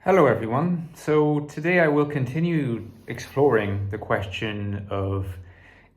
Hello everyone. So today I will continue exploring the question of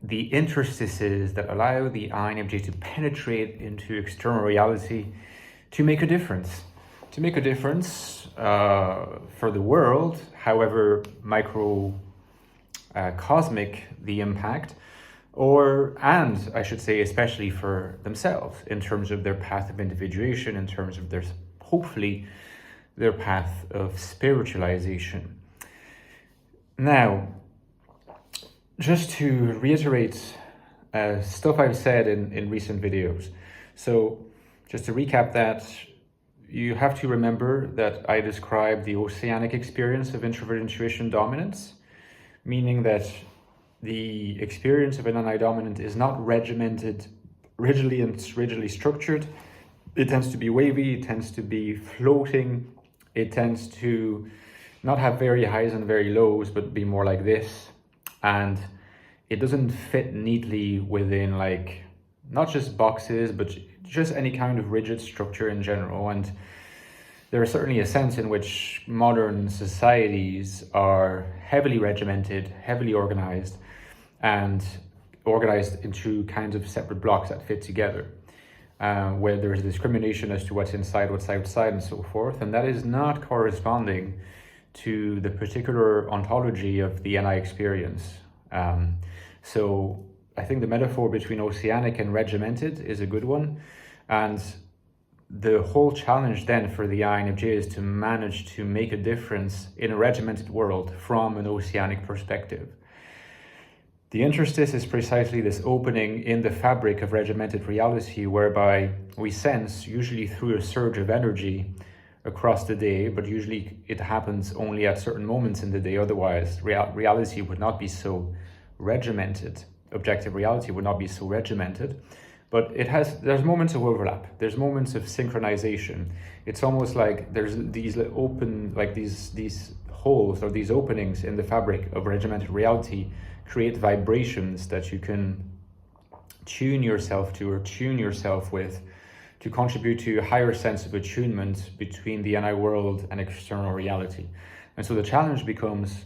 the interstices that allow the INFJ to penetrate into external reality to make a difference. To make a difference for the world, however cosmic the impact, and I should say especially for themselves in terms of their path of individuation, in terms of their, hopefully, their path of spiritualization. Now, just to reiterate stuff I've said in recent videos. So just to recap that, you have to remember that I described the oceanic experience of introvert intuition dominance, meaning that the experience of an NI dominant is not regimented, rigidly structured. It tends to be wavy, it tends to be floating, it tends to not have very highs and very lows, but be more like this. And it doesn't fit neatly within like, not just boxes, but just any kind of rigid structure in general. And there is certainly a sense in which modern societies are heavily regimented, heavily organized, and organized into kinds of separate blocks that fit together. Where there's a discrimination as to what's inside, what's outside, and so forth. And that is not corresponding to the particular ontology of the NI experience. So I think the metaphor between oceanic and regimented is a good one. And the whole challenge then for the INFJ is to manage to make a difference in a regimented world from an oceanic perspective. The interstice is precisely this opening in the fabric of regimented reality whereby we sense, usually through a surge of energy across the day, but usually it happens only at certain moments in the day, otherwise reality would not be so regimented. Objective reality would not be so regimented, but there's moments of overlap, there's moments of synchronization. It's almost like there's these open, like these holes or these openings in the fabric of regimented reality create vibrations that you can tune yourself to or tune yourself with to contribute to a higher sense of attunement between the NI world and external reality. And so the challenge becomes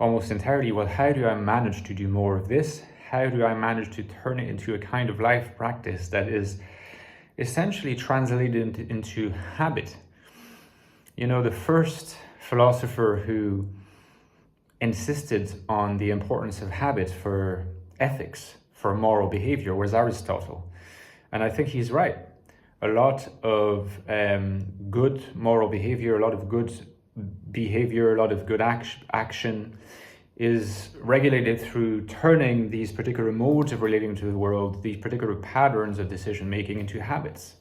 almost entirely, well, how do I manage to do more of this? How do I manage to turn it into a kind of life practice that is essentially translated into habit? You know, the first philosopher who insisted on the importance of habit for ethics, for moral behavior, was Aristotle. And I think he's right. A lot of good moral behavior, a lot of good behavior, a lot of good action is regulated through turning these particular modes of relating to the world, these particular patterns of decision making into habits,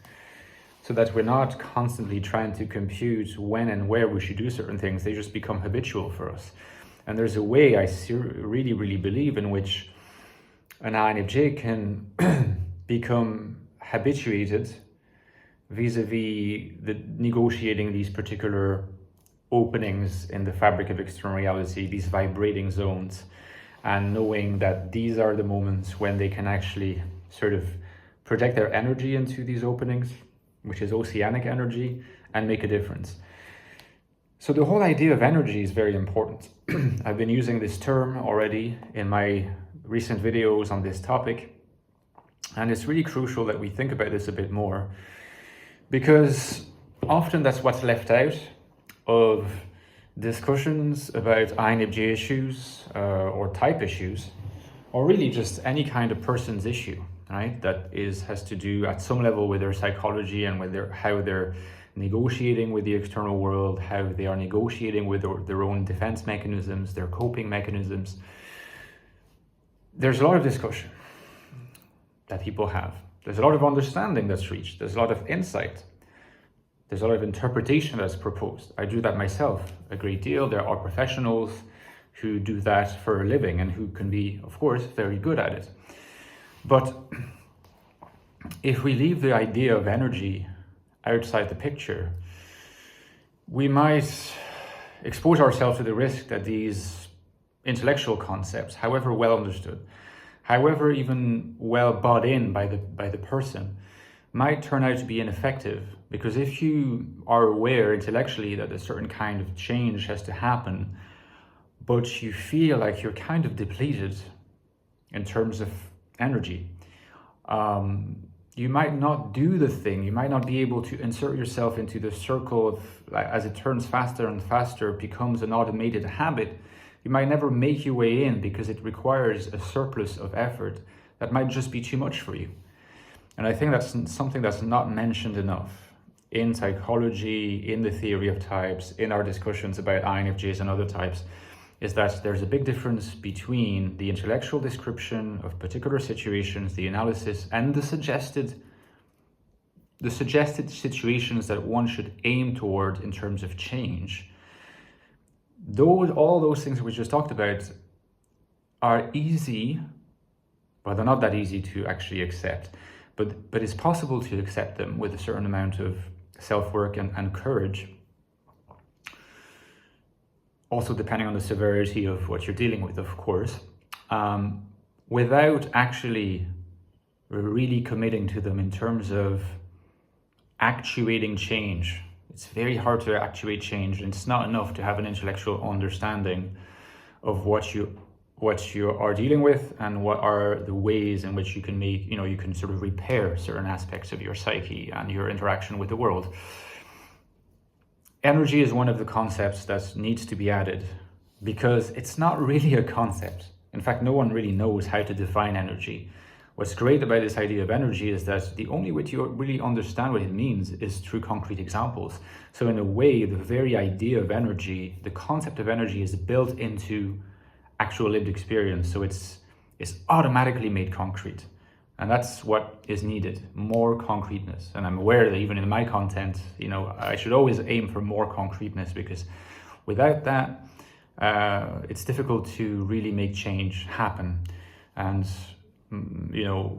so that we're not constantly trying to compute when and where we should do certain things. They just become habitual for us. And there's a way I really believe in which an INFJ can become habituated vis-a-vis the negotiating these particular openings in the fabric of external reality, these vibrating zones, and knowing that these are the moments when they can actually sort of project their energy into these openings, which is oceanic energy, and make a difference. So the whole idea of energy is very important. I've been using this term already in my recent videos on this topic, and it's really crucial that we think about this a bit more, because often that's what's left out of discussions about INFJ issues or type issues, or really just any kind of person's issue, right? That has to do at some level with their psychology and with how they're negotiating with the external world, how they are negotiating with their own defense mechanisms, their coping mechanisms. There's a lot of discussion that people have. There's a lot of understanding that's reached. There's a lot of insight. There's a lot of interpretation that's proposed. I do that myself a great deal. There are professionals who do that for a living and who can be, of course, very good at it. But if we leave the idea of energy outside the picture, we might expose ourselves to the risk that these intellectual concepts, however well understood, however even well bought in by the person, might turn out to be ineffective, because if you are aware intellectually that a certain kind of change has to happen, but you feel like you're kind of depleted in terms of energy, you might not do the thing. You might not be able to insert yourself into the circle of, as it turns faster and faster, it becomes an automated habit. You might never make your way in because it requires a surplus of effort that might just be too much for you. And I think that's something that's not mentioned enough in psychology, in the theory of types, in our discussions about INFJs and other types, is that there's a big difference between the intellectual description of particular situations, the analysis, and the suggested situations that one should aim toward in terms of change. All those things we just talked about are easy, but they're not that easy to actually accept. But it's possible to accept them with a certain amount of self-work and courage. Also depending on the severity of what you're dealing with, of course, without actually really committing to them in terms of actuating change. It's very hard to actuate change, and it's not enough to have an intellectual understanding of what you are dealing with and what are the ways in which you can you can sort of repair certain aspects of your psyche and your interaction with the world. Energy is one of the concepts that needs to be added, because it's not really a concept. In fact, no one really knows how to define energy. What's great about this idea of energy is that the only way to really understand what it means is through concrete examples. So in a way, the very idea of energy, the concept of energy, is built into actual lived experience. So it's automatically made concrete. And that's what is needed, more concreteness. And I'm aware that even in my content, I should always aim for more concreteness, because without that, it's difficult to really make change happen. And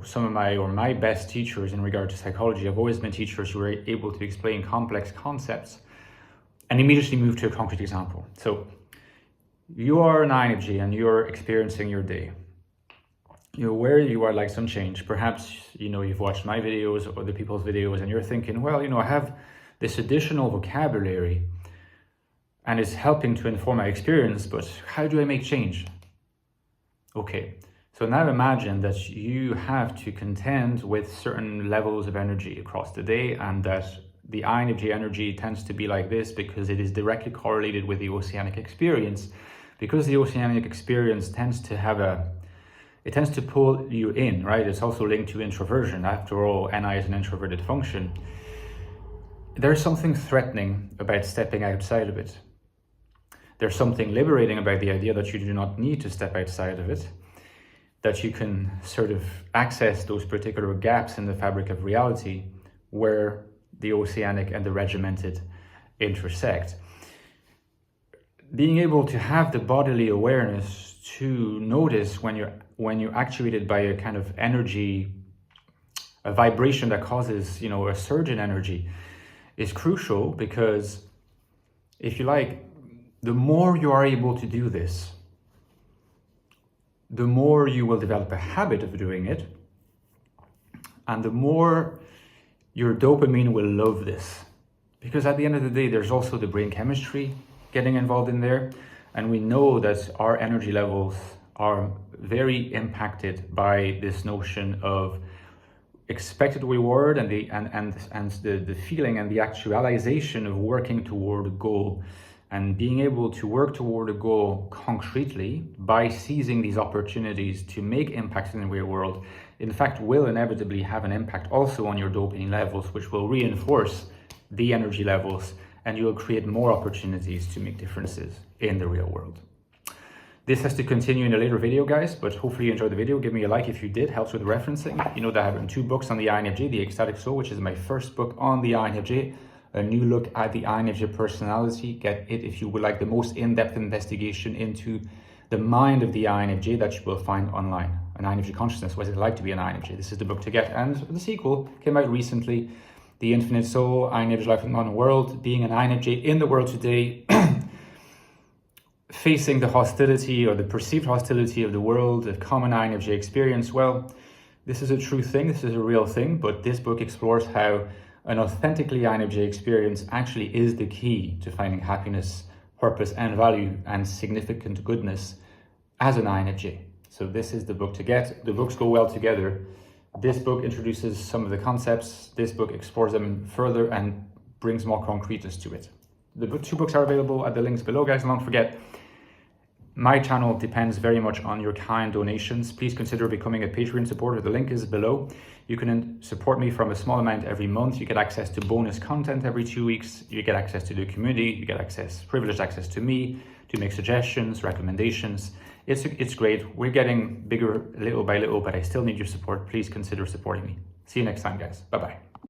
some of my best teachers in regard to psychology have always been teachers who were able to explain complex concepts and immediately move to a concrete example. So you are an INFJ and you're experiencing your day. You're aware you are like some change. Perhaps, you've watched my videos or other people's videos and you're thinking, well, I have this additional vocabulary and it's helping to inform my experience, but how do I make change? Okay. So now imagine that you have to contend with certain levels of energy across the day, and that the INFJ energy tends to be like this because it is directly correlated with the oceanic experience. Because the oceanic experience tends to pull you in, right? It's also linked to introversion. After all, NI is an introverted function. There's something threatening about stepping outside of it. There's something liberating about the idea that you do not need to step outside of it, that you can sort of access those particular gaps in the fabric of reality where the oceanic and the regimented intersect. Being able to have the bodily awareness to notice when you're actuated by a kind of energy, a vibration that causes, a surge in energy, is crucial, because if you like, the more you are able to do this, the more you will develop a habit of doing it, and the more your dopamine will love this. Because at the end of the day, there's also the brain chemistry getting involved in there, and we know that our energy levels are very impacted by this notion of expected reward and the feeling and the actualization of working toward a goal. And being able to work toward a goal concretely by seizing these opportunities to make impact in the real world, in fact, will inevitably have an impact also on your dopamine levels, which will reinforce the energy levels, and you will create more opportunities to make differences in the real world. This has to continue in a later video, guys, but hopefully you enjoyed the video. Give me a like if you did, helps with referencing. You know that I've written 2 books on the INFJ, The Ecstatic Soul, which is my first book on the INFJ, a new look at the INFJ personality. Get it if you would like the most in-depth investigation into the mind of the INFJ that you will find online. An INFJ consciousness, what is it like to be an INFJ? This is the book to get. And the sequel came out recently, The Infinite Soul, INFJ Life in the Modern World, being an INFJ in the world today, facing the hostility or the perceived hostility of the world, a common INFJ experience. Well, This is a true thing, this is a real thing, but this book explores how an authentically INFJ experience actually is the key to finding happiness, purpose and value and significant goodness as an INFJ. So this is the book to get. The books go well together. This book introduces some of the concepts. This book explores them further and brings more concreteness to it. The two books are available at the links below, guys. And don't forget, my channel depends very much on your kind donations. Please consider becoming a Patreon supporter. The link is below. You can support me from a small amount every month. You get access to bonus content every 2 weeks. You get access to the community. You get privileged access to me, to make suggestions, recommendations. It's great. We're getting bigger little by little, but I still need your support. Please consider supporting me. See you next time, guys. Bye-bye.